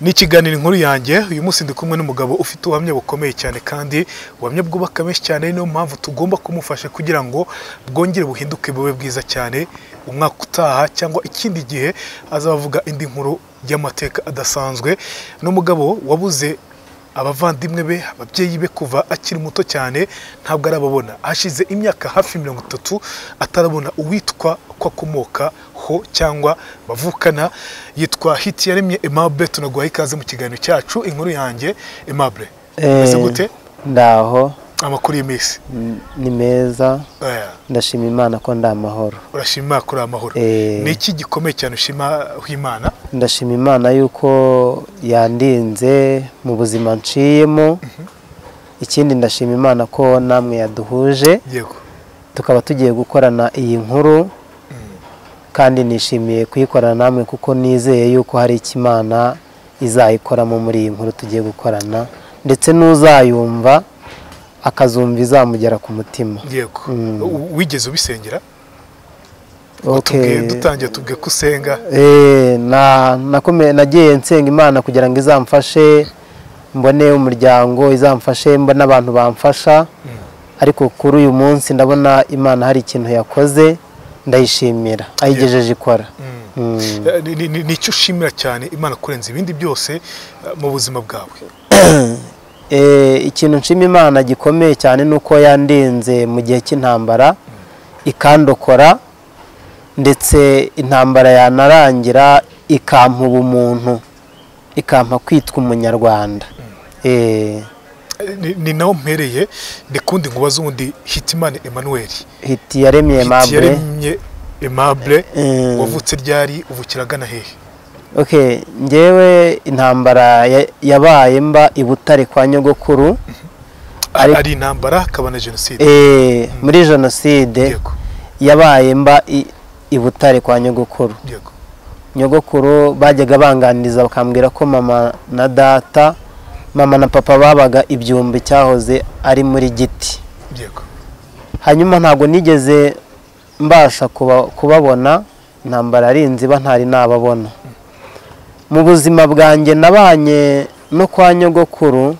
Ni ikiganiro inkuru yanjye uyu munsi ndi kumwe n'umugabo ufite ubuhamya bukomeye cyane kandi ubuhamya bwubaka benshi cyane, niyo mpamvu tugomba kumufasha kugira ngo bwongere buhinduke bube bwiza cyane. Umwaka utaha cyangwa ikindi gihe azavuga indi nkuru y'amateka adasanzwe. N'umugabo wabuze abavandimwe be, ababyeyi be kuva akiri muto cyane, ntabwo arababona. Hashize imyaka hafi 30 atarabona uwitwa ko akomoka ho cyangwa bavukana. Yitwa Hitiyaremye Aimable. Tunaguha ikaze mu kiganiro cyacu inkuru yanjye. Aimable, ese gute? Ndaho. Amakuru y'imisi Ni meza. Ndashima Imana ko ndamahoro. Urashima kuri amahoro. Ni iki gikomeye cyane ushima Imana? Ndashima Imana yuko yandinze mu buzima nciyemo. Ikindi ndashima Imana ko namwe yaduhuje. Yego. Tukaba tugiye gukorana iyi nkuru. Kandi nishimiye kuyikorana namwe kuko nizeye yuko hari ikimana izayikoramo muri iyi nkuru tugiye gukorana, ndetse n'uzayumva akazumva izamugera ku mutima. Yego. Wigeze ubisengera? Okay. Dutangiye tubwe kusenga. Nagiye nsenga Imana kugira ngo izamfashe mbone umuryango, izamfashe mbona abantu bamfasha. Ariko kuri uyu munsi ndabona Imana hari ikintu yakoze, ndayishimira ayigejeje ikora. Ni cyo ushimira cyane Imana kurenza ibindi byose mu buzima bwawe? Ikintu nshima Imana gikomeye cyane nuko yandinze mu gihe cy'intambara ikandokora, ndetse intambara yanarangira ikampa ubumuntu, ikampa kwitwa umunyarwanda. Ni naho mpereye ndikundi nkubaza undi Hitimana Emmanuel. Hitiyaremye Aimable. Wavutse ryari, uvukiragana hehe? Okay, ngewe intambara yabaye mba i Butare kwa nyogokuru. Ari intambara akaba na jenoside? Muri jenoside yabaye mba i Butare kwa nyogokuru. Yego. Nyogokuru bajyaga banganiriza bakambwira ko mama na data, mama na papa babaga ibyumbi cyahoze ari muri Giti. Yego. Hanyuma ntago nigeze mbasha kubabona, intambara ari inziba ntari nababona. Mu buzima bwanjye nabanye no kwa nyogokuru.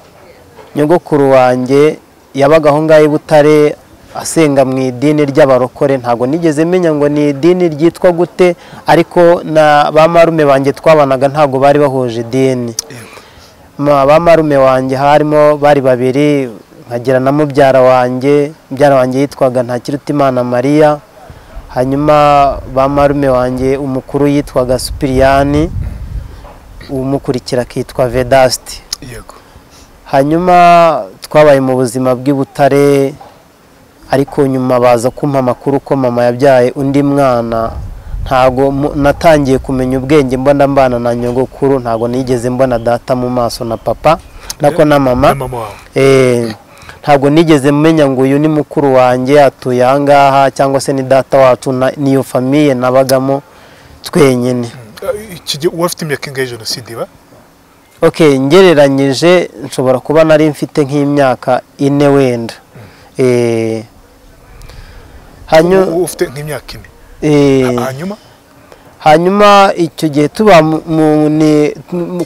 Nyogokuru wanjye yabaga aho ngaho i Butare asenga mu idini ry'abarokore. Ntago nigeze menya ngo ni idini ryitwa gute, ariko na ba marume banjye twabanaga ntago bari bahuje idini. Ba marume wanjye harimo bari babiri, nkagira na mubyara wanjye yitwaga Ntakirutimana Maria. Hanyuma ba marume wanjye umukuru yitwaga Supiriyani, umukurikira kitwa Vedasti. Yego. Hanyuma twabaye mu buzima bw'i Butare, ariko nyuma baza kumpa amakuru ko mama yabyaye undi mwana. Ntago natangiye kumenya ubwenge mbana na nyogokuru, ntago nigeze mbona data mu maso na papa nako na mama. Ntago nigeze menya ngo uyu ni mukuru wanjye atuye ahangaha cyangwa se ni data wacu, niyo famiye nabagamo twenyine. Wafite imyaka ingahe jenoside ba? Okay, ngereranyije nshobora kuba nari mfite nk'imyaka 4 wenda. Ufite nk'imyaka 4? Hanyuma icyo gihe tuba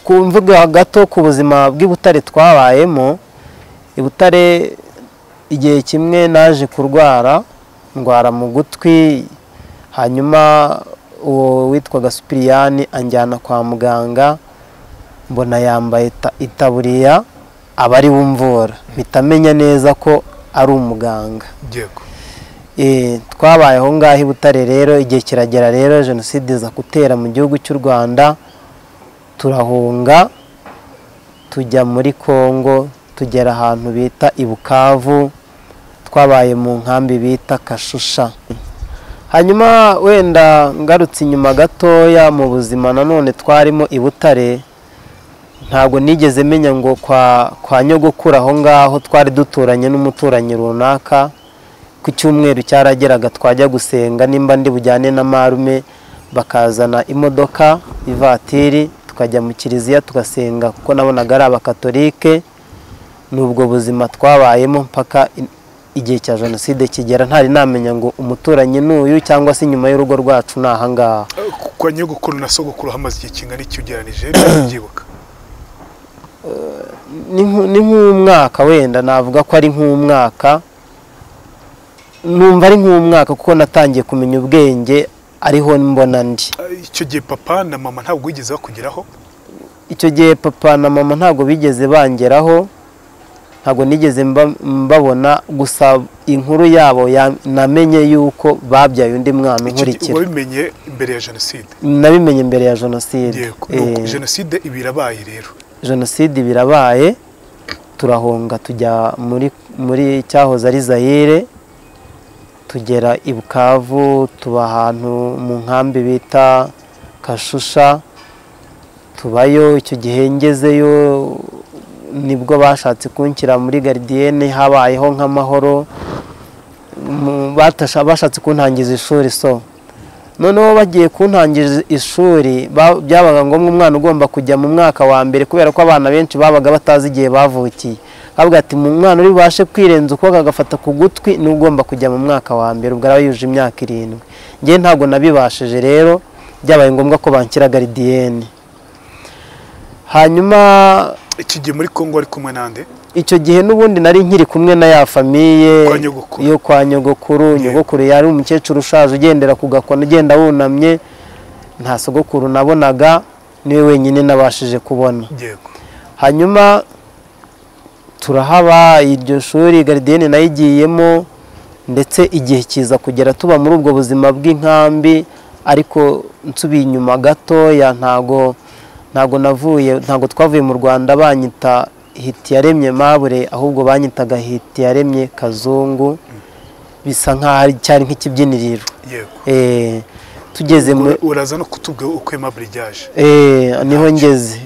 kumvuga gato ku buzima bw'i Butare twabayemo. I Butare igihe kimwe naje ndwara mu gutwi. Hanyuma uwo witwaga Supiriyani anjyana kwa muganga, mbona yambaye itaburiya abari bumvura, mitamenya neza ko ari umuganga. Yego. Twabaye aho ngaho i Butare rero, igihe kiragera rero jenoside iza gutera mu gihugu cy'u Rwanda. Turahunga tujya muri Kongo, tugera ahantu bita i Bukavu. Twabaye mu nkambi bita Kashusha. Hanyuma wenda ngarutse inyuma gatoya mu buzima nanone twarimo i Butare, ntago nigeze menya ngo kwa nyogokuru aho ngaho twari duturanye n'umuturanyi runaka. Ku cyumweru cyarageraga twajya gusenga, nimba ndi bujyane na marume bakazana imodoka ivatiri, tukajya mu kiliziya tugasenga kuko nabonaga ari abakatolike. Nubwo buzima twabayemo mpaka igihe cya jenoside kigera, ntari namenya ngo umuturanyi n'uyu cyangwa se inyuma y'urugo rwacu nahangaha. Kwa nyogokuru na sogokuru hamaze igihe kingana iki ugereranije? Byibuka ni nk'umwaka wenda navuga ko ari nk'umwaka, numva ari nk'umwaka kuko natangiye kumenya ubwenge ariho mbona ndi. Icyo gihe papa na mama ntabwo bigeze bakugeraho? Icyo gihe papa na mama ntabwo bigeze bangeraho, ntabwo nigeze mbabona, gusa inkuru yabo namenye yuko babyaye undi mwana nkurikira. Wabimenye imbere ya jenoside? Nabimenye imbere ya jenoside. Jenoside ibirabaye rero? Jenoside ibirabaye, turahunga tujya muri cyahoze ari Zaire, tugera i Bukavu, tuba ahantu mu nkambi bita Kashusha, tubayo. Icyo gihe ngezeyo nibwo bashatse kunshyira muri gardienne, habayeho nk'amahoro, bashatse kuntangiza ishuri. Noneho bagiye kuntangiza ishuri, byabaga ngombwa umwana ugomba kujya mu mwaka wa mbere, kubera ko abana benshi babaga batazi igihe bavukiye. Bavuga ati mu mwana uri bubashe kwirenza uko agafata ku gutwi ni ugomba kujya mu mwaka wa mbere, ubwo araba yuje imyaka 7. Njye ntabwo nabibashije rero, byabaye ngombwa ko banshyira gardienne. Hanyuma iki gihe muri Kongo ari kumwe nande? Icyo gihe n'ubundi nari nkiri kumwe na ya famiye yo kwa nyogokuru. Nyogokuru yari umukecuru ushaje ugendera ku gakona, ugenda wunamye, nta sogokuru nabonaga, niwe wenyine nabashije kubona. Hanyuma turahaba, iryo shuri gardienne nayigiyemo, ndetse igihe kiza kugera tuba muri ubwo buzima bw'inkambi. Ariko nsubiye inyuma gatoya, ntago twavuye mu Rwanda banyita Hitiyaremye Mabure, ahubwo banyitaga Hitiyaremye Kazungu, bisa nk'aho cyari nk'ikibyiniriro. Tugeze uraza no kutubwira uko Aimable ryaje? Niho ngeze.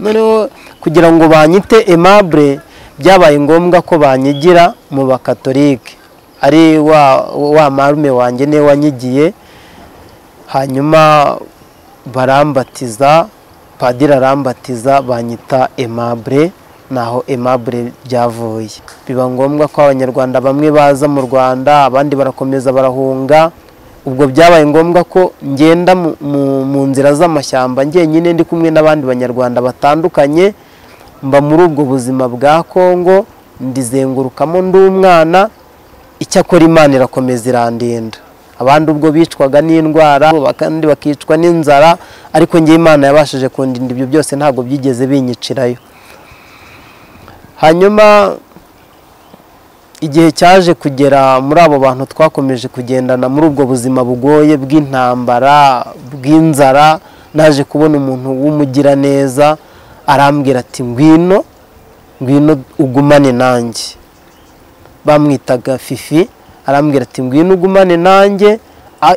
Noneho kugira ngo banyite Aimable, byabaye ngombwa ko banyigira mu bakatolike, ari wa marume wanjye niwe wanyigiye. Hanyuma barambatiza, padiri arambatiza, banyita Aimable, naho Aimable byavuye. Biba ngombwa ko abanyarwanda bamwe baza mu Rwanda, abandi barakomeza barahunga. Ubwo byabaye ngombwa ko ngenda mu nzira z'amashyamba njyenyine ndi kumwe n'abandi banyarwanda batandukanye, mba muri ubwo buzima bwa Kongo, ndizengurukamo ndi umwana. Icyakora Imana irakomeza irandinda. Abandi ubwo bicwaga n'indwara, kandi bakicwa n'inzara, ariko njye Imana yabashije kundinda ibyo byose, ntabwo byigeze binyicirayo. Hanyuma igihe cyaje kugera, muri abo bantu twakomeje kugendana muri ubwo buzima bugoye bw'intambara, bw'inzara, naje kubona umuntu w'umugira neza, arambwira ati ngwino ugumane nanjye. Bamwitaga Fifi, arambwira ati ngwino ugumane nanjye,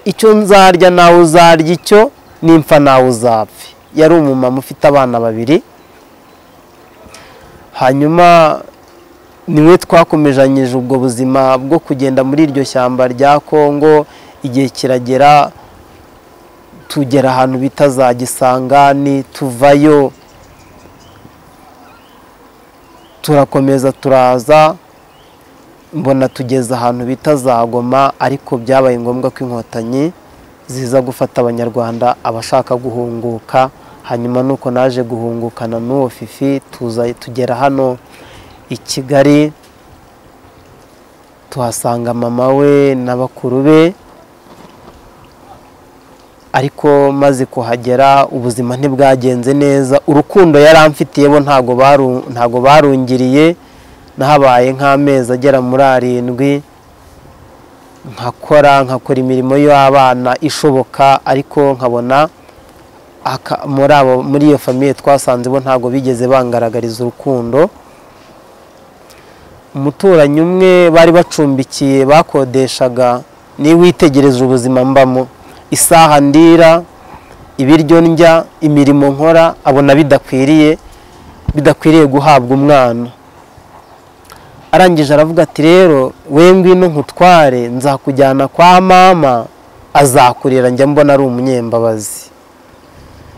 icyo nzarya nawe uzarya icyo, nimpfa nawe uzapfa. Yari umumama ufite abana 2. Hanyuma niwe twakomejanyije ubwo buzima bwo kugenda muri iryo shyamba rya Kongo. Igihe kiragera tugera ahantu bita za Gisangani, tuvayo turakomeza turaza, mbona tugeze ahantu bita za Goma, ariko byabaye ngombwa ko inkotanyi ziza gufata abanyarwanda abashaka guhunguka. Hanyuma nuko naje guhungukana n'uwo Fifi, tugera hano i Kigali, tuhasanga mama we n'abakuru be. Ariko maze kuhagera ubuzima ntibwagenze neza, urukundo yaramfitiye bo ntago barungiriye. Nahabaye nk'amezi agera muri 7, nkakora imirimo y'abana ishoboka, ariko nkabona muri iyo famiye twasanze bo ntago bigeze bangaragariza urukundo. Umuturanyi umwe bari bacumbikiye bakodeshaga, ni witegereza ubuzima mbamo, isaha ndira, ibiryo ndya, imirimo nkora, abona bidakwiriye guhabwa umwana. Arangije aravuga ati rero we ngwino nkutware, nzakujyana kwa mama, azakurira. Njya mbona ari umunyembabazi.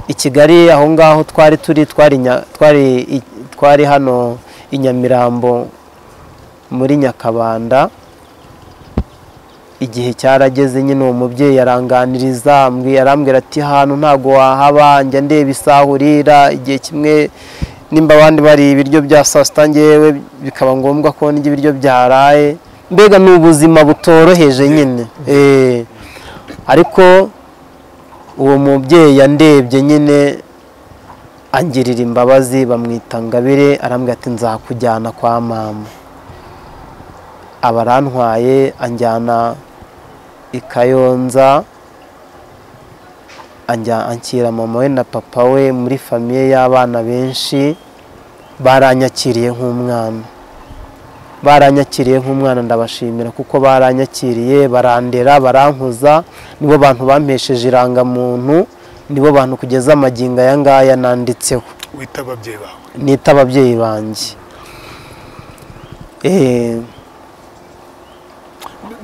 I Kigali aho ngaho twari hano i Nyamirambo muri Nyakabanda. Igihe cyarageze nyine uwo mubyeyi aranganiriza, arambwira ati hano ntago wahaba, njya ndeba isahurira. Igihe kimwe nimba abandi bari ibiryo bya saa sita ngewe bikaba ngombwa ko ndya ibiryo byaraye, mbega ni ubuzima butoroheje nyine. Ariko uwo mubyeyi yandebye nyine angirira imbabazi, bamwita Ngabire, arambwira ati nzakujyana kwa mama. Abarantwaye anjyana i Kayonza, anshyira mama we na papa we muri famiye y'abana benshi. Baranyakiriye nk'umwana, ndabashimira kuko baranyakiriye, barandera, barankuza. Nibo bantu bampesheje irangamuntu, nibo bantu kugeza amagingo aya ngaya nanditseho. Wita ababyeyi bawe? Nita ababyeyi banjye.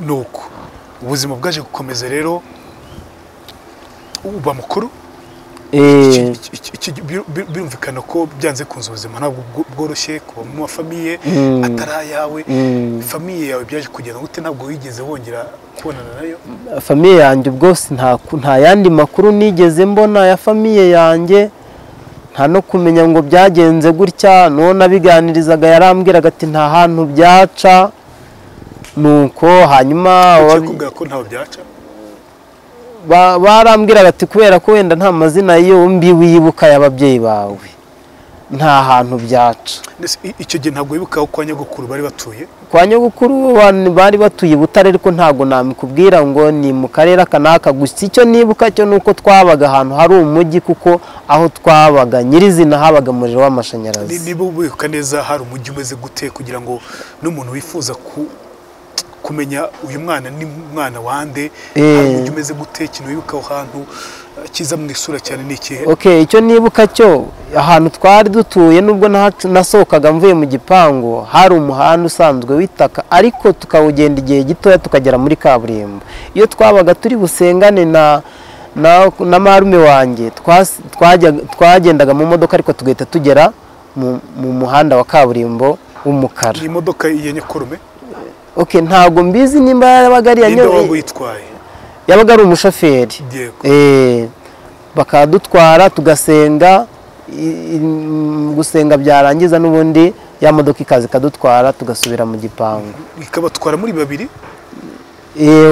Nuko ubuzima bwaje gukomeza rero, uba mukuru. Birumvikana ko byanze kunza ubuzima ntabwo bworoshye kuba mu mafamiye atari ayawe. Famiye yawe byaje kugenda gute? Ntabwo wigeze wongera kubonana nayo? Famiye yanjye ubwose nta yandi makuru nigeze mbona ya famiye yanjye, nta no kumenya ngo byagenze gutya. N'uwo nabiganirizaga yarambwiraga ati nta hantu byaca. Nuko hanyuma kubwira ko ntaho byaca, barambwiraga ati kubera ko wenda nta mazina yombi wibuka y'ababyeyi bawe, nta hantu byaca. Icyo gihe ntabwo wibuka aho kwa nyogokuru bari batuye? Kwa nyogokuru bari batuye Butare, ariko ntabwo namikubwira ngo ni mu karere aka n'aka. Gusa icyo nibuka cyo nuko twabaga ahantu hari umujyi, kuko aho twabaga nyirizina habaga umuriro w'amashanyarazi. Niba ubibuka neza, hari umujyi umeze gute kugira ngo n'umuntu wifuza kumenya uyu mwana ni mwana wande? Hari umujyi umeze gute? Ikintu wibuka aho hantu kiza mu isura cyane ni ikihe? Icyo nibuka cyo, ahantu twari dutuye nubwo nasohokaga mvuye mu gipangu, hari umuhanda usanzwe w'itaka, ariko tukawugenda igihe gitoya tukagera muri kaburimbo. Iyo twabaga turi busengane na marume wanjye, twagendaga mu modoka, ariko tugahita tugera mu muhanda wa kaburimbo w'umukara. Ni imodoka ya Nyakurume? Ntabwo mbizi nimba yabaga ari yabaga ari umushoferi. Bakadutwara tugasenga, gusenga byarangiza n'ubundi ya modoka ikaza ikadutwara tugasubira mu gipangu. Ikabatwara muri babiri?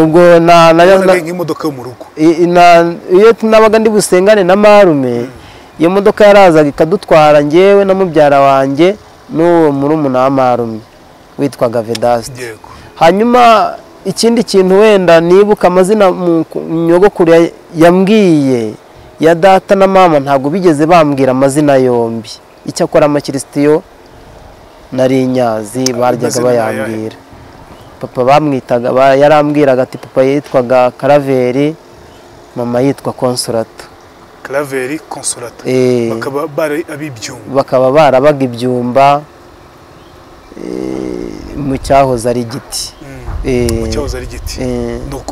Ubwo nk'imodoka yo mu rugo. Iyo nabaga ndi busengane na marume, iyo modoka yarazaga ikadutwara ngewe na mubyara wanjye n'uwo murumuna wa marume witwaga Vedaste. Hanyuma ikindi kintu wenda nibuka amazina nyogokuru yambwiye ya data na mama, ntabwo bigeze bambwira amazina yombi. Icyakora amakristiyo nari nyazi baryaga bayambwira. Papa bamwitaga, yarambwiraga ati papa yitwaga Karaveri, mama yitwa Consolata. Karaveri, Consolata. Bakaba bari abibyumba. Bakaba barabaga ibyumba mu cyahoze ari Giti. Mu cyahoze ari Giti.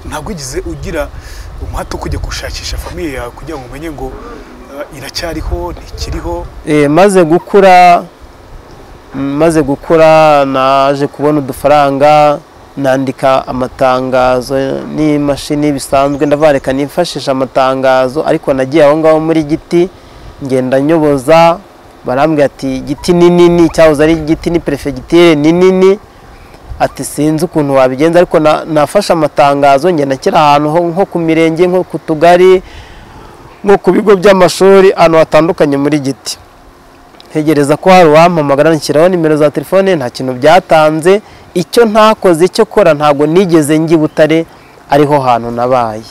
Ntabwo ugize ugira umuhato kujya gushakisha famiye yawe kugira ngo umenye ngo iracyariho ntikiriho? Maze gukura naje kubona udufaranga, nandika amatangazo n'imashini bisanzwe, ndavareka nifashisha amatangazo. Ariko nagiye aho ngaho muri Giti ngenda nyoboza, barambwira ati Giti ni nini, cyahoze ari Giti ni prefecture ni nini, ati sinzi ukuntu wabigenza. Ariko nafasha amatangazo ngenda nshyira ahantu nko ku mirenge, nko ku tugari, nko ku bigo by'amashuri, ahantu hatandukanye muri Giti. Ntegereza ko hari uwampamagara, nshyiraho nimero za telefone, nta kintu byatanze. Icyo ntakoze cyo kora, ntabwo nigeze njya i Butare, ariho hantu nabaye.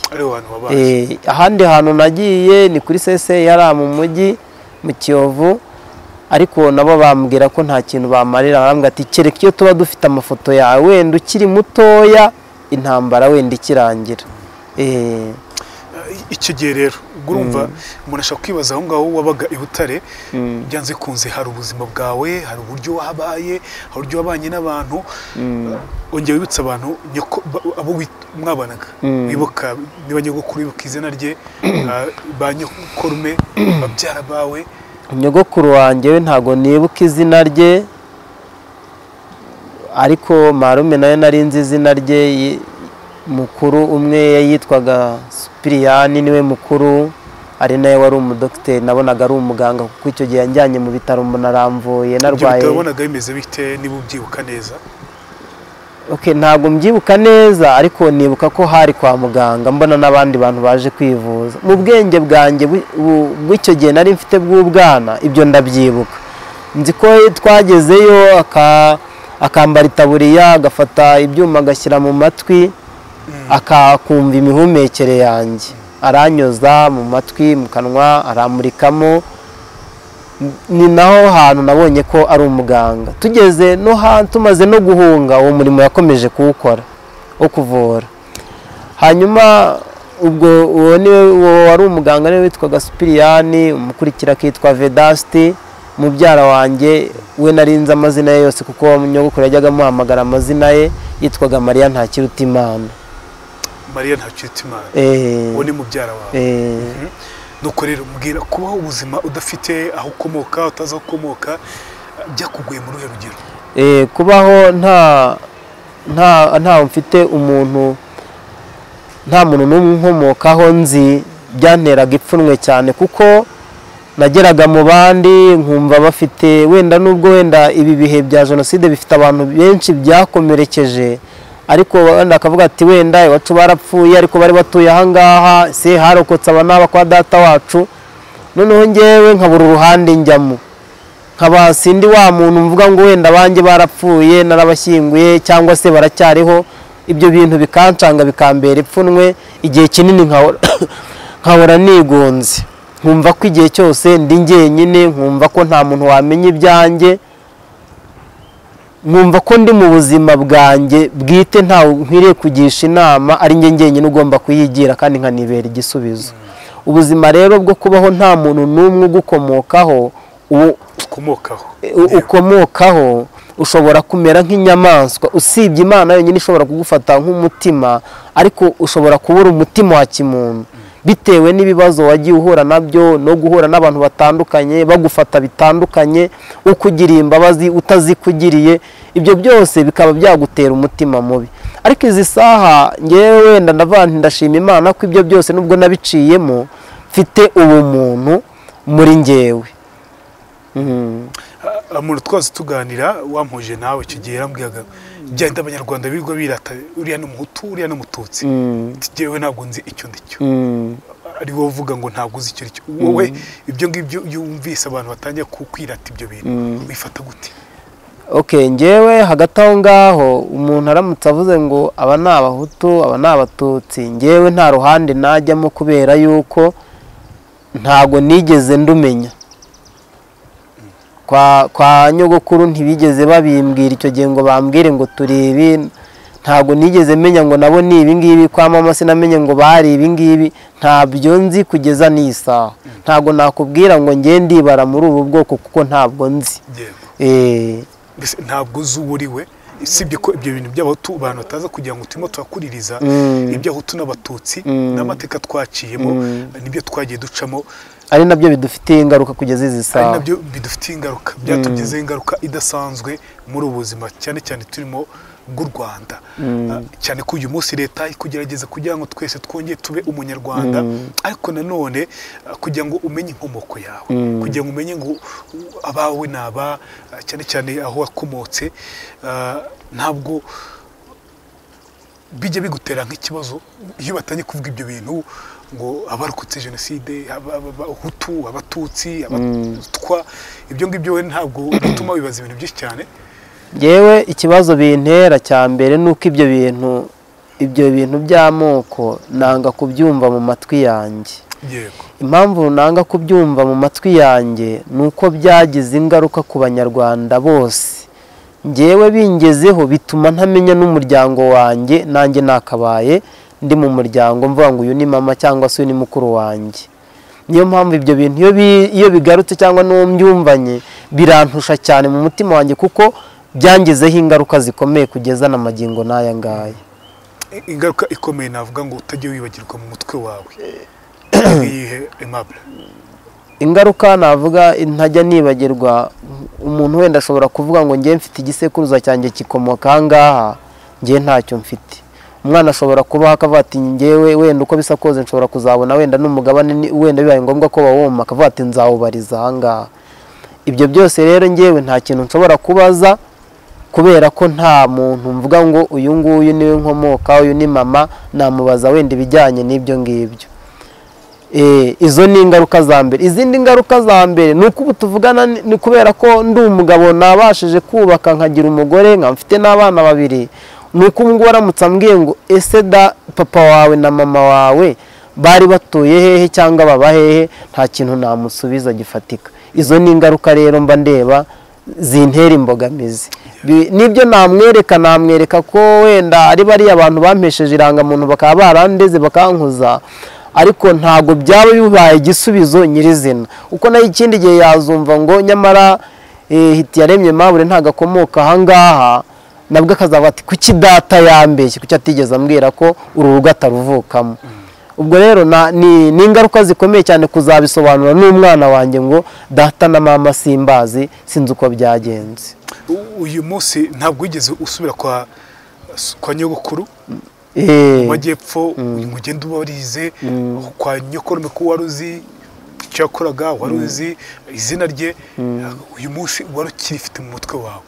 Ahandi hantu nagiye ni kuri sese yari mu mujyi mu Kiyovu, ariko nabo bambwira ko nta kintu bamarira. Barambwira ati kereka iyo tuba dufite amafoto yawe wenda ukiri mutoya, intambara wenda ikirangira. Icyo gihe rero urumva umuntu ashaka kwibaza aho ngaho wabaga i Butare, byanze kunze hari ubuzima bwawe, hari uburyo wahabaye, hari uburyo wabanye n'abantu. Ongera wibutsa abantu abo mwabanaga, wibuka niba nyogokuru wibuka izina rye, ba nyokorume, babyara bawe. Nyogokuru wanjye we ntago nibuka izina rye, ariko marume nayo nari nzi izina rye. Mukuru umwe yitwaga Supiriyani, niwe mukuru. ari nawe wari umudogiteri nabonaga ari umuganga kuko icyo gihe yanjyanye mu bitaro naramvuye narwaye. Ibyo wabonaga bimeze bite niba ubyibuka neza? Ntabwo mbyibuka neza ariko nibuka ko hari kwa muganga mbona n'abandi bantu baje kwivuza. Mu bwenge bwanjye bw'icyo gihe nari mfite bw'ubwana ibyo ndabyibuka. Nzi ko twagezeyo akambara itaburiya agafata ibyuma agashyira mu matwi akakumva imihumekere yanjye, aranyoza mu matwi mu kanwa aramurikamo. Ni naho hantu nabonye ko ari umuganga. Tugeze tumaze no guhunga uwo murimo yakomeje kuwukora wo kuvura. Hanyuma ubwo uwo wari umuganga niwe witwaga Supiriyani, umukurikira akitwa Vedaste, mubyara wanjye we narinze amazina ye yose kuko nyogokuru yajyaga amuhamagara amazina ye, yitwaga Mariya Ntakirutimana. Mariya Ntakirutimana uwo ni mubyara wawe. Nuko rero mbwira kubaho ubuzima udafite aho ukomoka utazi aho ukomoka byakuguye muri uyu rugero? Kubaho nta mfite umuntu, nta muntu n'umwe nkomokaho nzi, byanteraga ipfunwe cyane kuko nageraga mu bandi nkumva bafite wenda nubwo wenda ibi bihe bya jenoside bifite abantu benshi byakomerekeje, ariko wenda akavuga ati wenda iwacu barapfuye ariko bari batuye ahangaha se harokotse aba n'aba kwa data wacu. Noneho ngewe nkabura uruhande njyamo, nkaba sindi wa muntu mvuga ngo wenda banjye barapfuye narabashyinguye cyangwa se baracyariho. Ibyo bintu bikancanga bikambera ipfunwe, igihe kinini nkahora nigunze, nkumva ko igihe cyose ndi njyenyine, nkumva ko nta muntu wamenya ibyanjye, nkumva ko ndi mu buzima bwanjye bwite ntawe nkwiriye kugisha inama, ari njye njyenyine ugomba kuyigira kandi nkanibera igisubizo. Ubuzima rero bwo kubaho nta muntu n'umwe ugukomokaho ukomokaho ushobora kumera nk'inyamaswa, usibye Imana yonyine ishobora kugufata nk'umutima, ariko ushobora kubura umutima wa kimuntu bitewe n'ibibazo wagiye uhura nabyo no guhura n'abantu batandukanye bagufata bitandukanye, ukugiriye imbabazi utazikugiriye, ibyo byose bikaba byagutera umutima mubi. Ariko izi saha ngewe wenda ndashima Imana ko ibyo byose nubwo nabiciyemo mfite ubumuntu muri ngewe. Umuntu twose tuganira wampuje nawe icyo gihe yarambwiraga byenda abanyarwanda birirwa birata uriya n'umuhutu uriya n'umututsi, ngewe ntabwo nzi icyo ndicyo. Ari wowe uvuga ngo ntabwo uzi icyo aricyo. Wowe ibyo ngibyo yumvise abantu batangiye kwirata ibyo bintu bifata gute? Ngewe hagati aho ngaho umuntu aramutse avuze ngo aba ni abahutu aba ni abatutsi, ngewe nta ruhande najyamo kubera yuko ntago nigeze ndumenya. Kwa nyogokuru ntibigeze babimbwira icyo gihe ngo bambwire ngo turi ibi, ntago nigeze menya ngo nabo ni ibi ngibi. Kwa mama sinamenye ngo bari ibi ngibi, ntabyo nzi kugeza n'isaha. Ntago nakubwira ngo ngiye ndibara muri ubu bwoko kuko ntabwo nzi. Ntabwo uzi uwo uriwe, sibye ko ibyo bintu by'abahutu abantu bataza kugira ngo turimo turakuririza iby'abahutu n'abatutsi n'amateka twaciyemo nibyo twagiye ducamo, ari nabyo bidufitiye ingaruka kugeza izi saha. Ari nabyo bidufitiye ingaruka, byatugizeho ingaruka idasanzwe muri ubu buzima cyane cyane turimo bw'u Rwanda. Cyane ko uyu munsi leta ikugerageza kugira ngo twese twongeye tube umunyarwanda, ariko nanone kugira ngo umenye inkomoko yawe, kugira ngo umenye ngo abawe naba, cyane cyane aho wakomotse, ntabwo bijya bigutera nk'ikibazo iyo batangiye kuvuga ibyo bintu ngo abarokotse jenoside, abahutu, abatutsi, abatwa, ibyo ngibyo we ntabwo bituma wibaza ibintu byinshi cyane? Yewe ikibazo bintera cya mbere nuko ibyo bintu by'amoko nanga kubyumva mu matwi yanjye. Impamvu nanga kubyumva mu matwi yanjye nuko byagize ingaruka ku banyarwanda bose. Ngewe bingezeho bituma ntamenya n'umuryango wanjye, nanjye nakabaye ndi mu muryango mvuga ngo uyu ni mama cyangwa se uyu ni mukuru wanjye. Niyo mpamvu ibyo bintu iyo bigarutse cyangwa n'uwo mbyumvanye birantusha cyane mu mutima wanjye kuko byangizeho ingaruka zikomeye kugeza na magingo n'aya ngaya. Ingaruka ikomeye navuga ngo utajye wibagirwa mu mutwe wawe iyihe Aimable? Ingaruka navuga ntajya nibagirwa, umuntu wenda ashobora kuvuga ngo ngiye mfite igisekuruza cyanjye kikomoka ahangaha, ngiye ntacyo mfite. umwana ashobora kubaho akavuga ati ngewe wenda uko bisa koze nshobora kuzabona wenda n'umugabane wenda bibaye ngombwa ko bawoma akavuga ati nzawubariza ahangaha. Ibyo byose rero ngewe nta kintu nshobora kubaza kubera ko nta muntu mvuga ngo uyu nguyu niwe nkomoka, uyu ni mama, namubaza wenda ibijyanye n'ibyo ngibyo. Izo ni ingaruka za mbere. Izindi ngaruka za mbere ni uko ubu tuvugana ni kubera ko ndi umugabo nabashije kubaka nkagira umugore mfite n'abana babiri, ni uko ubu ngubu aramutse ambwiye ngo ese da papa wawe na mama wawe bari batuye hehe cyangwa baba hehe, nta kintu namusubiza gifatika. Izo ni ingaruka rero mba ndeba zintera imbogamizi. Nibyo namwereka ko wenda ari bariya abantu bampesheje irangamuntu bakaba barandeze bakankuza, ariko ntago byaba bibaye igisubizo nyirizina. Uko nayo ikindi gihe yazumva ngo nyamara Hitiyaremye Mabure ntago akomoka ahangaha, nabwo akazavuga ati kuki data yambeshye, kuki atigeze ambwira ko uru rugo ataruvukamo. Ubwo rero ni ingaruka zikomeye cyane kuzabisobanura n'umwana wanjye ngo data na mama simbazi, sinzi uko byagenze. Uyu munsi ntabwo wigeze usubira kwa nyogokuru mu majyepfo, mugende ubarize kwa nyokorome ko waruzi icyo yakoraga, waruzi izina rye, uyu munsi wari ukirifite mu mutwe wawe,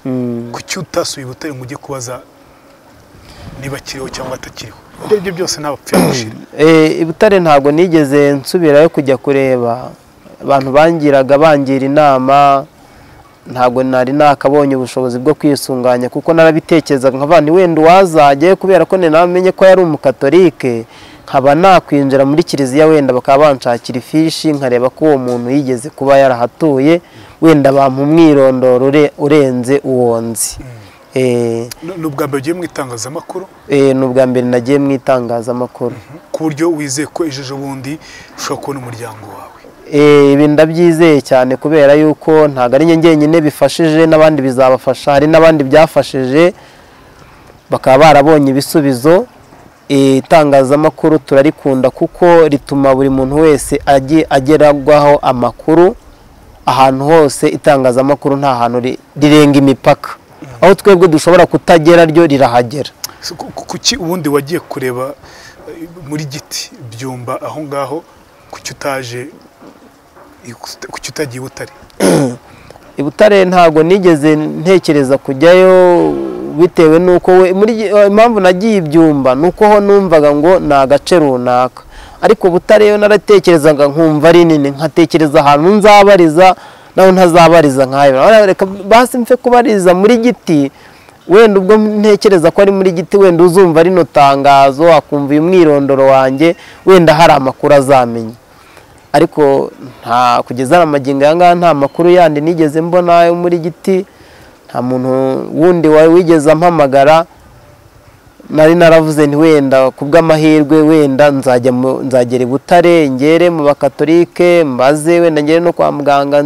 kuki utasubiye i Butare ngo ujye kubaza niba akiriho cyangwa atakiriho? Ibyo byose ntabapfuye gushira. I Butare ntabwo nigeze nsubirayo kujya kureba, abantu bangira inama, ntabwo nari nakabonye ubushobozi bwo kwisunganya kuko narabitekerezaga nkavuga nti wenda wazajye, kubera ko namenye ko yari umukatolike, nkaba nakwinjira muri kiliziya wenda bakaba banshakira ifishi nkareba ko uwo muntu yigeze kuba yarahatuye, wenda bampa umwirondoro urenze uwo nzi. Ni ubwa mbere ugiye mu itangazamakuru? Ni ubwa mbere nagiye mu itangazamakuru. Ku buryo wizeye ko ejo bundi ushobora kubona umuryango wawe? Ibi ndabyizeye cyane kubera yuko ntabwo ari njyenyine bifashije, n'abandi bizabafasha. Hari n'abandi byafashije bakaba barabonye ibisubizo. Itangazamakuru turarikunda kuko rituma buri muntu wese agerwaho amakuru ahantu hose. Itangazamakuru nta hantu rirenga imipaka, aho twebwe dushobora kutagera ryo rirahagera. Kuki ubundi wagiye kureba muri Giti Byumba aho ngaho, kuki utagiye i Butare? I Butare ntabwo nigeze ntekereza kujyayo, bitewe nuko impamvu nagiye Ibyumba nuko ho numvaga ngo ni agace runaka, ariko Butare yo naratekerezaga nkumva ari nini, nkatekereza ahantu nzabariza naho ntazabariza nkayo. Reka basi mfe kubariza muri Giti, wenda ubwo ntekereza ko ari muri Giti wenda uzumva rino tangazo akumva uyu mwirondoro wanjye, wenda hari amakuru azamenya. Ariko nta kugeza amagingo yanga nta makuru yandi nigeze mbona yo muri Giti, nta muntu wundi wigeze ampamagara. Nari naravuze nti wenda kubw'amahirwe wenda nzagera i Butare, ngere mu bakatolike mbaze, wenda ngere no kwa muganga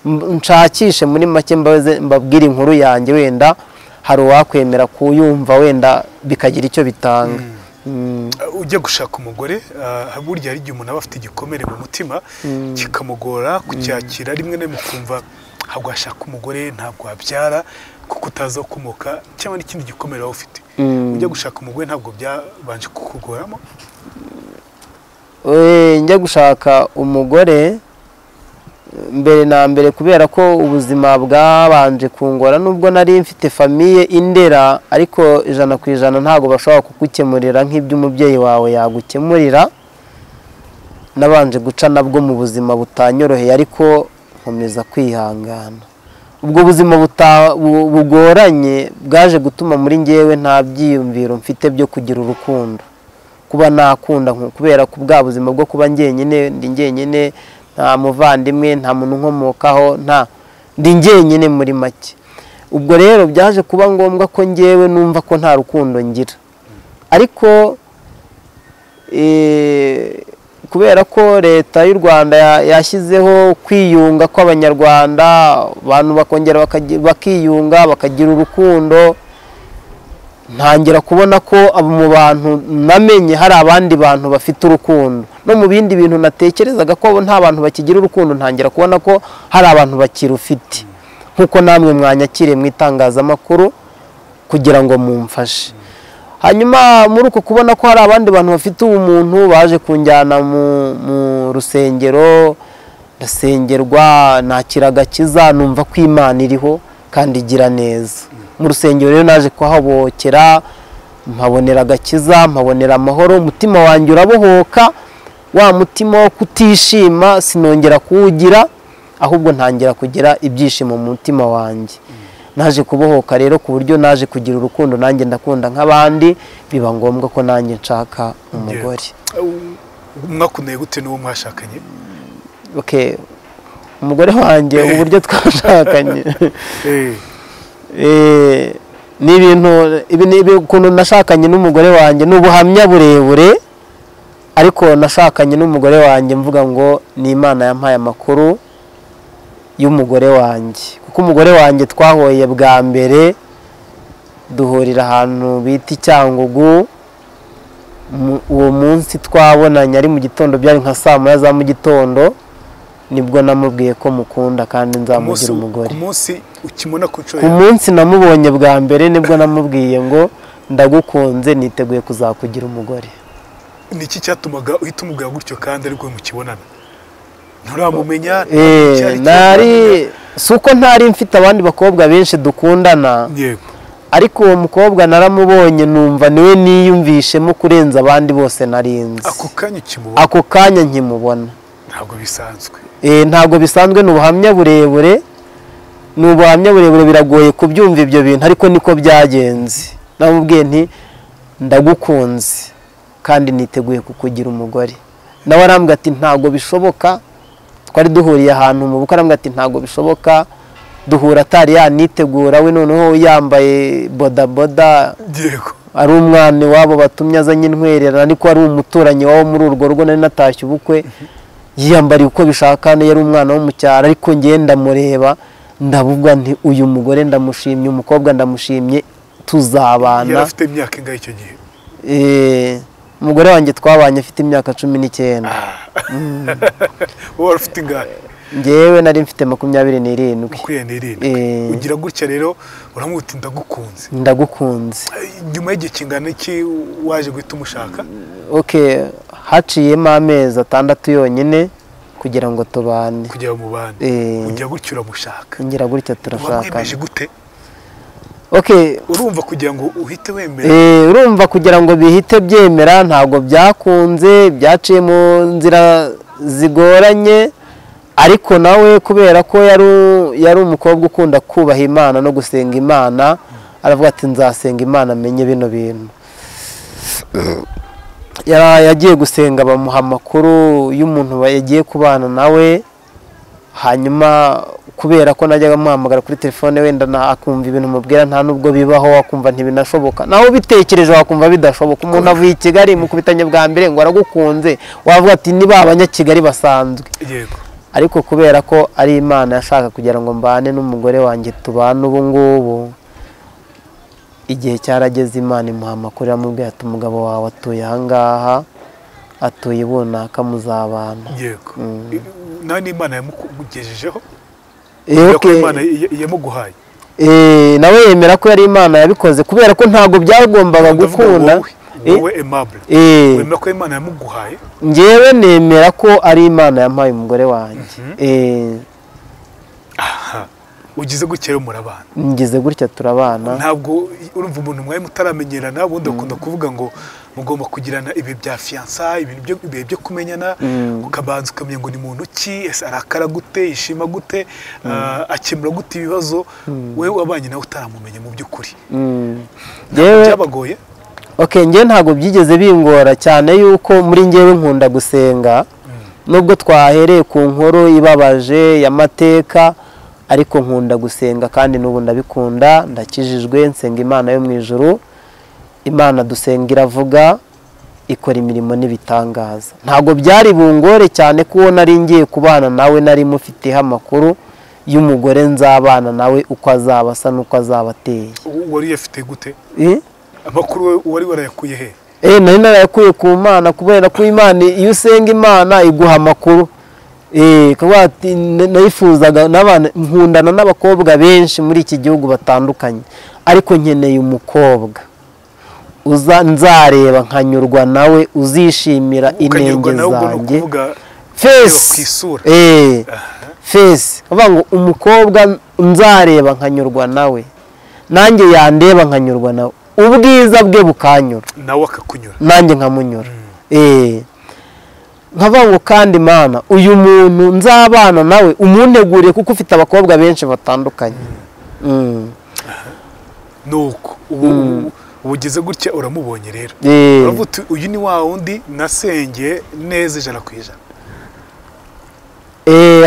nshakishe muri make mbabwire inkuru yanjye, wenda hari uwakwemera kuyumva wenda bikagira icyo bitanga. Ujya gushaka umugore, burya hari igihe umuntu aba afite igikomere mu mutima kikamugora kucyakira, rimwe na rimwe ukumva ntabwo washaka umugore, ntabwo wabyara kuko utazi aho ukomoka cyangwa n'ikindi gikomere waba ufite. Ujya gushaka umugore ntabwo byabanje kukugoramo? Njya gushaka umugore mbere na mbere kubera ko ubuzima bwabanje kungora, nubwo nari mfite famiye indera, ariko 100% ntabwo bashobora kukukemurira nk'ibyo umubyeyi wawe yagukemurira. Nabanje guca nabwo mu buzima butanyoroheye, ariko nkomeza kwihangana. Ubwo buzima bugoranye bwaje gutuma muri ngewe nta byiyumviro mfite byo kugira urukundo, kuba nakunda, kubera ko bwa buzima bwo kuba njyenyine, ndi njyenyine, nta muvandimwe, nta muntu nkomokaho, ndi njyenyine muri make. Ubwo rero byaje kuba ngombwa ko ngewe numva ko nta rukundo ngira, ariko kubera ko leta y'u Rwanda yashyizeho kwiyunga kw'abanyarwanda, abantu bakongera bakiyunga bakagira urukundo, ntangira kubona ko mu bantu namenye hari abandi bantu bafite urukundo. No mu bindi bintu natekerezaga ko nta bantu bakigira urukundo, ntangira kubona ko hari abantu bakirufite, nkuko namwe mwanyakiriye mu itangazamakuru kugira ngo mumfashe. hanyuma muri uko kubona ko hari abandi bantu bafite ubumuntu baje kunjyana mu rusengero ndasengerwa nakira agakiza numva ko Imana iriho kandi igira neza. Mu rusengero rero naje kuhabokera mpabonera agakiza mpabonera amahoro, umutima wanjye urabohoka, wa mutima wo kutishima sinongera kuwugira, ahubwo ntangira kugira ibyishimo mu mutima wanjye. Naje kubohoka rero ku buryo naje kugira urukundo, nanjye ndakunda nk'abandi, biba ngombwa ko nanjye nshaka umugore. Mwakundeye gute n'uwo mwashakanye? Okay, umugore wanjye uburyo twashakanye ni ibintu ukuntu nashakanye n'umugore wanjye n'ubuhamya burebure, ariko nashakanye n'umugore wanjye mvuga ngo ni Imana yampaye amakuru y'umugore wanjye, kuko umugore wanjye twahoye bwa mbere duhurira ahantu bita Cyangugu. Uwo munsi twabonanye ari mu gitondo, byari nka saa moya za mu gitondo, nibwo namubwiye ko mukunda kandi nzamugira umugore. Ku munsi ukimona ku munsi namubonye bwa mbere nibwo namubwiye ngo ndagukunze niteguye kuzakugira umugore. Niki cyatumaga uhita umubwira gutyo kandi ariko mukibonana? Nturamumenya? Suko ntari mfite abandi bakobwa benshi dukundana. Yego. Ariko uwo mukobwa naramubonye numva niwe niyumvishemo kurenza abandi bose narinzi. Ako kanya nkimubona. Ntabwo bisanzwe. Ntabwo bisanzwe, n'ubuhamya burebure. N'ubuhamya burebure biragoye kubyumva ibyo bintu, ariko niko byagenze. Namubwiye nti ndagukunze kandi niteguye kukugira umugore. Nawe arambwira ati ntabwo bishoboka. Twari duhuriye ahantu mu bukwe, arambwira ati ntabwo bishoboka. Duhura atari yanitegura, we noneho yambaye bodaboda. Yego. Ari umwana wabo batumye azanye intwererano, ariko ari umuturanyi wabo muri urwo rugo nari natashye ubukwe. Yiyambariye uko bishaka, yari umwana wo mu cyaro, ariko ngenda mureba ndavuga nti uyu mugore ndamushimye, umukobwa ndamushimye, tuzabana. Yari afite imyaka ingahe icyo gihe? Umugore wanjye twabanye afite imyaka 19. Wowe ufite ingahe? Njyewe nari mfite 27. 27. Ugira gutya rero uramuti ndagukunze. Ndagukunze. Nyuma y'igihe kingana iki waje guhita umushaka? Okay, haciyemo amezi 6 yonyine kugira ngo tubane. Kugira mu bane. Ugira gutya uramushaka. Ngira gutya turashaka. Wamwemeje gute? Okay, urumva kugira ngo uhite wemera? Urumva kugira ngo bihite byemera ntago byakunze, byaciye mu nzira zigoranye, ariko nawe kubera ko yari umukobwa ukunda kubaha Imana no gusenga Imana, aravuga ati nzasenga Imana amenye bino bintu. Yagiye gusenga, bamuha amakuru y'umuntu yagiye kubana nawe, hanyuma kubera ko najyaga muhamagara kuri telefone wenda akumva ibintu mubwira nta nubwo bibaho, wakumva ntibinashoboka, naho bitekereje wakumva bidashoboka. Umuntu avuye i Kigali mukubitanye bwa mbere ngo aragukunze, wavuga ati niba abanyakigali basanzwe. Yego. Ariko kubera ko ari Imana yashaka kugira ngo mbane n'umugore wanjye tubane ubu ngubu, igihe cyarageze Imana imuha amakuru yamubwiye ati umugabo wawe atuye ahangaha, atuye bunaka muzabana. Yego. Nani Imana yamukugejejeho? Okay. Imana yamuguhaye. Nawe yemera ko yari Imana yabikoze, kubera ko ntago byagombaga gukunda. Wowe Aimable. Wemera ko Imana yamuguhaye? Njyewe nemera ko ari Imana yampaye umugore wanjye. Aha. Ugize gutya murabana? Ngize gutya turabana. Ntabwo urumva umuntu mwaye mutaramenyerana, ubundi akunda kuvuga ngo mugomba kugirana ibi bya fiançailles, ibintu byo kumenyana, ukabanza ukamenya ngo ni muntu ki, ese arakara gute, ishima gute, akemura gute ibibazo, wewe wabanye nawe utaramumenya mu by'ukuri. Byabagoye? Okay, njye ntago byigeze bingora cyane yuko muri njyewe nkunda gusenga, nubwo twahereye ku nkuru ibabaje y'amateka, ariko nkunda gusenga kandi n'ubu ndabikunda, ndakijijwe, nsenga Imana yo mu ijuru. Imana dusenga iravuga, ikora imirimo n'ibitangaza. Ntago byari bungore cyane kuko nari ngiye kubana nawe, nari mufiteho amakuru y'umugore nzabana nawe uko azaba asa n'uko azaba ateye. Wari yafite gute? Amakuru wari warayakuye he? Nari narayakuye ku Mana, kubera ko Imana iyo usenga Imana iguha amakuru. Kuba nayifuzaga n'abana, nkundana n'abakobwa benshi muri iki gihugu batandukanye, ariko nkeneye umukobwa nzareba nkanyurwa nawe, uzishimira inenge zanjye. Fesi avuga ngo umukobwa nzareba nkanyurwa nawe, nanjye yandeba nkanyurwa nawe, ubwiza bwe bukanyura nawe akakunyura, nanjye nkamunyura. nkavuga ngo kandi Mana uyu muntu nzabana nawe umunteguriye, kuko ufite abakobwa benshi batandukanye. nuko ubu ugeze gutya uramubonye rero, uravuga uti uyu ni wa wundi nasengeye neza 100%.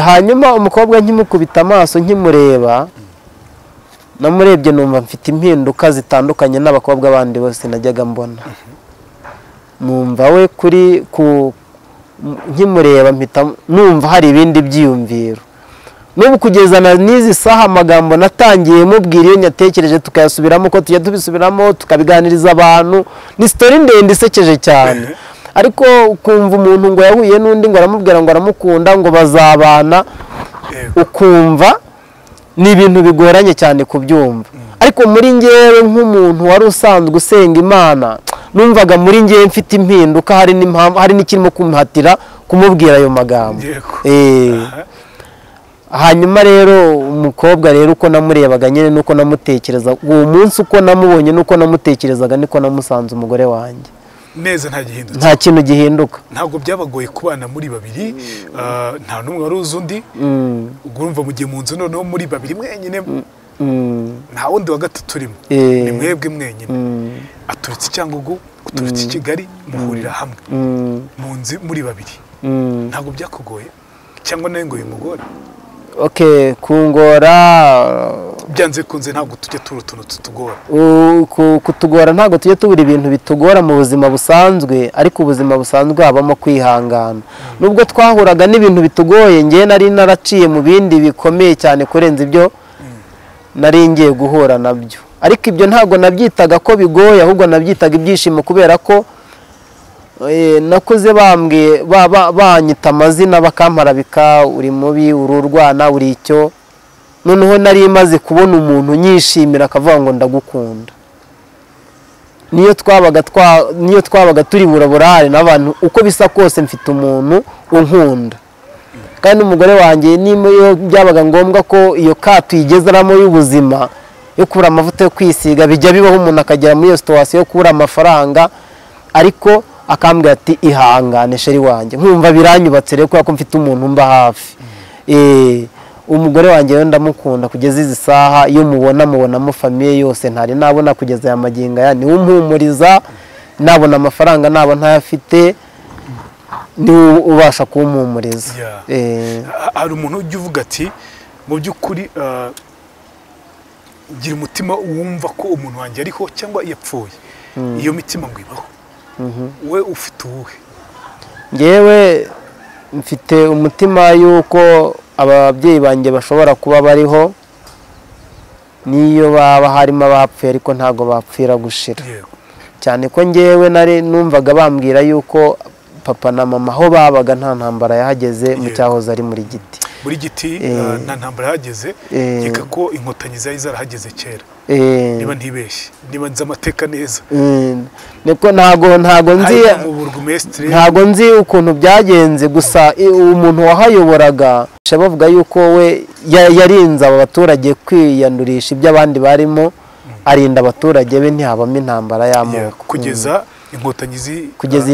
hanyuma umukobwa nkimukubita amaso nkimureba, namurebye numva mfite impinduka zitandukanye n'abakobwa bandi bose najyaga mbona. numva we kuri nkimureba mpita numva hari ibindi byiyumviro. N'ubu kugeza n'izi saha amagambo natangiye mubwira iyo nyatekereje tukayasubiramo, ko tujya tubisubiramo tukabiganiriza abantu, ni story ndende isekeje cyane. ariko ukumva umuntu ngo yahuye n'undi ngo aramubwira ngo aramukunda ngo bazabana, ukumva ni ibintu bigoranye cyane kubyumva. ariko muri ngewe nk'umuntu wari usanzwe usenga Imana, numvaga muri ngewe mfite impinduka, hari n'ikirimo kumuhatira kumubwira ayo magambo. hanyuma rero umukobwa rero uko namurebaga nyine nuko namutekereza, uwo munsi uko namubonye nuko namutekerezaga niko namusanze umugore wanjye neza. nta gihindutse, nta kintu gihinduka. ntabwo byabagoye kubana muri babiri, nta numwe wari uzi undi. urumva mu gihe mu nzu noneho muri babiri mwenyine, nta wundi wa gatatu urimo, ni mwebwe mwenyine. aturutse Cyangugu, uturutse Kigali, muhurira hamwe mu nzu muri babiri. ntabwo byakugoye cyangwa nawe ngo bimugore? kungora byanze kunze ntabwo tujya tubura utuntu tutugora. kutugora ntabwo tujya tubura ibintu bitugora mu buzima busanzwe, ariko ubuzima busanzwe habamo kwihangana. nubwo twahuraga n'ibintu bitugoye, ngewe nari naraciye mu bindi bikomeye cyane kurenza ibyo nari ngiye guhura nabyo. ariko ibyo ntabwo nabyitaga ko bigoye, ahubwo nabyitaga ibyishimo, kubera ko nakuze banyita amazina bakamparabika, uri mubi, uri urwana, uri icyo. noneho nari maze kubona umuntu nyishimira akavuga ngo ndagukunda. niyo twabaga turi buraburare n'abantu, uko bisa kose mfite umuntu unkunda. kandi umugore wanjye niyo byabaga ngombwa ko iyo kato yigezeramo y'ubuzima yo kubura amavuta yo kwisiga, bijya bibaho umuntu akagera muri iyo situation yo kubura amafaranga, ariko akambwira ati ihangane sheri wanjye, nkumva biranyubatse rero ko mfite umuntu mba hafi. umugore wanjye rero ndamukunda kugeza izi saha, iyo mubonamo famiye yose ntari nabona kugeza aya magingo aya, ni umpumuriza, nabona amafaranga nabo ntayafite, ni ubasha kumpumuriza. hari umuntu ujya uvuga ati mu by'ukuri gira umutima wumva ko umuntu wanjye ariho cyangwa yapfuye. iyo mitima ngo ibaho, we ufite uwuhe? ngewe mfite umutima yuko ababyeyi banjye bashobora kuba bariho, niyo baba harimo abapfuye ariko ntago bapfira gushira. cyane ko ngewe nari numvaga bambwira yuko papa na mama aho babaga nta ntambara yahageze mu cyahoze ari muri Giti. muri Giti nta ntambara yahageze, yeka ko inkotanyi zari zarahageze kera. niba ntibeshye, niba nzi amateka neza. niko ntago nzi ukuntu byagenze, gusa umuntu wahayoboraga bavuga yuko we yarinze aba baturage kwiyandurisha ibyo abandi barimo, arinda abaturage be ntihabamo intambara y'amoko kugeza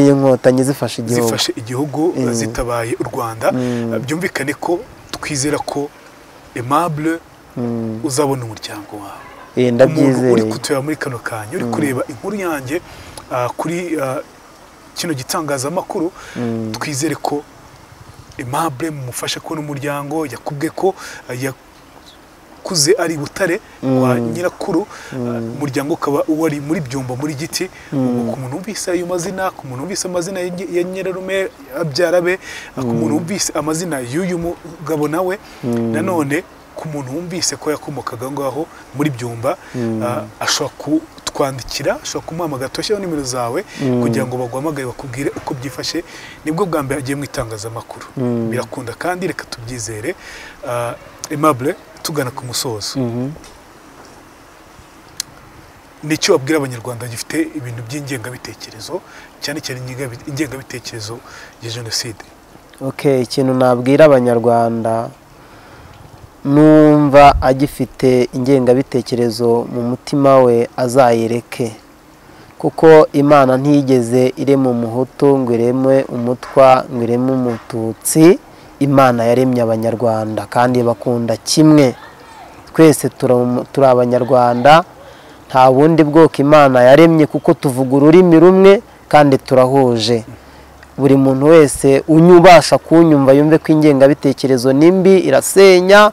iyi nkotanyi zifashe igihugu zitabaye u Rwanda. byumvikane ko twizera ko Aimable uzabona umuryango wawe. ndabyizeye. uri kutureba muri kano kanya, uri kureba inkuru yanjye kuri kino gitangazamakuru, twizere ko Aimable mumufashe kubona umuryango. yakubwe ko yakuze ari Butare wa nyirakuru, umuryango ukaba wari muri Byumba muri Giti. ku muntu wumvise ayo mazina, ku muntu wumvise amazina ya Nyirarume abyara be, ku muntu wumvise amazina y'uyu mugabo nawe, nanone ku muntu wumvise ko yakomokaga ngaho muri Byumba, ashobora kutwandikira, ashobora kumuhamagara, tugashyiraho nimero zawe kugira ngo baguhamagare bakubwire uko byifashe. nibwo bwa mbere agiye mu itangazamakuru, birakunda kandi reka tubyizere. Aimable, tugana ku musozo, nicyo wabwira abanyarwanda gifite ibintu by'ingengabitekerezo cyane cyane ingengabitekerezo ya jenoside? ikintu nabwira abanyarwanda, numva agifite ingengabitekerezo mu mutima we azayireke, kuko Imana ntiyigeze irema umuhutu ngo ireme umutwa ngo ireme umututsi. Imana yaremye abanyarwanda kandi bakunda kimwe, twese turi abanyarwanda, nta bundi bwoko Imana yaremye, kuko tuvuga ururimi rumwe kandi turahuje. Buri muntu wese ubasha kunyumva yumve ko ingengabitekerezo nimbi, isenya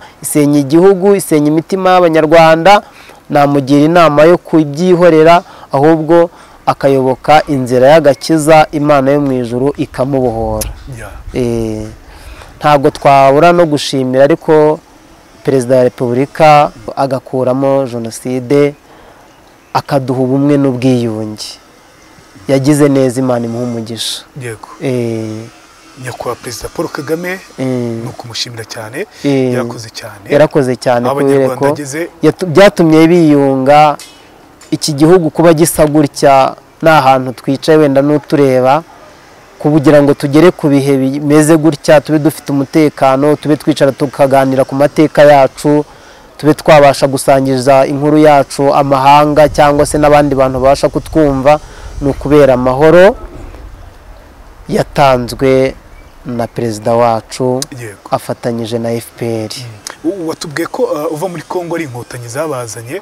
igihugu, isenya imitima y'abanyarwanda. Namugira inama yo kubyihorera, ahubwo akayoboka inzira y'agakiza, Imana yo mu ijuru ikamubohora. Ntabwo twabura no gushimira ariko Perezida wa Repubulika agakuramo jenoside, akaduha ubumwe n'ubwiyunge. Yagize neza, Imana imuha umugisha. Yego. Nyakubahwa Perezida Paul Kagame ni ukumushimira cyane, yarakoze cyane kubera ko byatumye biyunga. Iki gihugu kuba gisa gutya, nta hantu twicaye wenda n'utureba, kugira ngo tugere ku bihe bimeze gutya, tube dufite umutekano, tube twicara tukaganira ku mateka yacu, tube twabasha gusangiza inkuru yacu amahanga cyangwa se n'abandi bantu babasha kutwumva, ni ukubera amahoro yatanzwe na perezida wacu afatanyije na FPR. Watubwiye ko uva muri Kongo ari inkotanyi zabazanye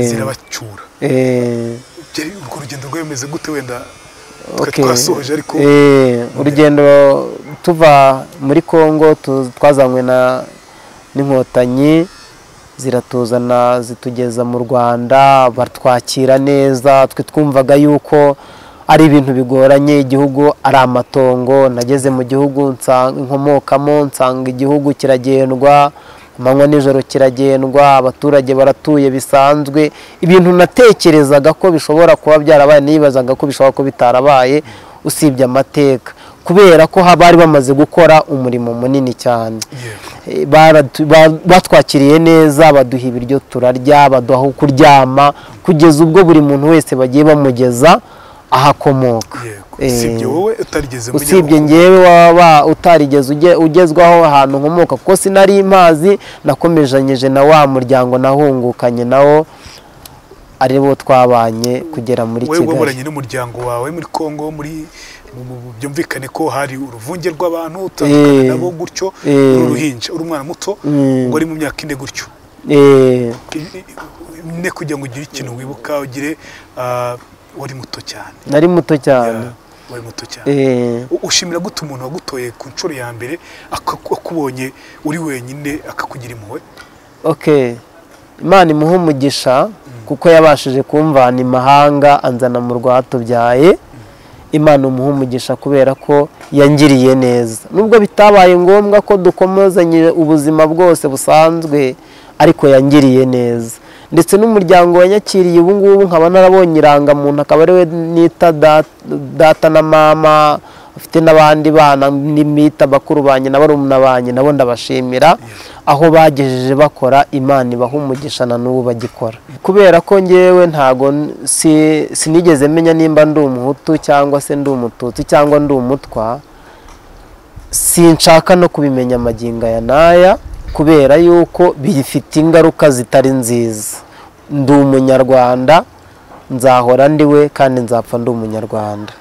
zirabacyura. Urwo rugendo rwemeze gute? Wenda twasoje ariko urugendo tuva muri Kongo twazanywe n'inkotanyi, ziratuzana zitugeza mu Rwanda, batwakira neza. Twe twumvaga yuko ari ibintu bigoranye, igihugu ari amatongo. Nageze mu gihugu nkomokamo, nsanga igihugu kiragendwa, amanywa nijoro kiragendwa, abaturage baratuye bisanzwe. Ibintu natekerezaga ko bishobora kuba byarabaye, nibazaga ko bishobora kuba bitarabaye, usibye amateka, kubera ko bari bamaze gukora umurimo munini cyane. Batwakiriye neza, baduha ibiryo turarya, baduha aho kuryama, kugeza ubwo buri muntu wese bagiye bamugeza ahakomoka. Usibye ngewe waba utarigeze ugezwaho ahantu nkomoka, kuko sinari impazi. Nakomejanyije na wa muryango nahungukanye nawo, ari bo twabanye kugera muri Kigali. Wewe waburanye n'umuryango wawe muri Kongo, byumvikane ko hari uruvunge rw'abantu utandukana nabo gutyo, uruhinja, uri umwana muto ngo ari mu myaka ine gutyo. Ne kugira ngo ugire ikintu wibuka, ugire wari muto cyane. Nari muto cyane. Wari muto cyane. Ushimira gute umuntu wagutoye ku nshuro ya mbere, akubonye uri wenyine, akakugira impuhwe? Imana imuha umugisha, kuko yabashije kumvana imahanga anzana mu rwatubyaye. Imana imuha umugisha kubera ko yangiriye neza, nubwo bitabaye ngombwa ko dukomezanye ubuzima bwose busanzwe, ariko yangiriye neza. Ndetse n'umuryango wanyakiriye ubu ngubu nkaba narabonye irangamuntu, akaba ari we nita data na mama, afite n'abandi bana n'imita bakuru banjye na barumuna banjye, nabo ndabashimira aho bagejeje bakora. Imana ibaha umugisha na n'ubu bagikora, kubera ko ngewe ntago sinigeze menya nimba ndi umuhutu cyangwa se ndi umututsi cyangwa ndi umutwa. Sinshaka no kubimenya amagingo aya n'aya, kubera yuko bifite ingaruka zitari nziza. Ndi umunyarwanda, nzahora ndiwe kandi nzapfa ndi umunyarwanda.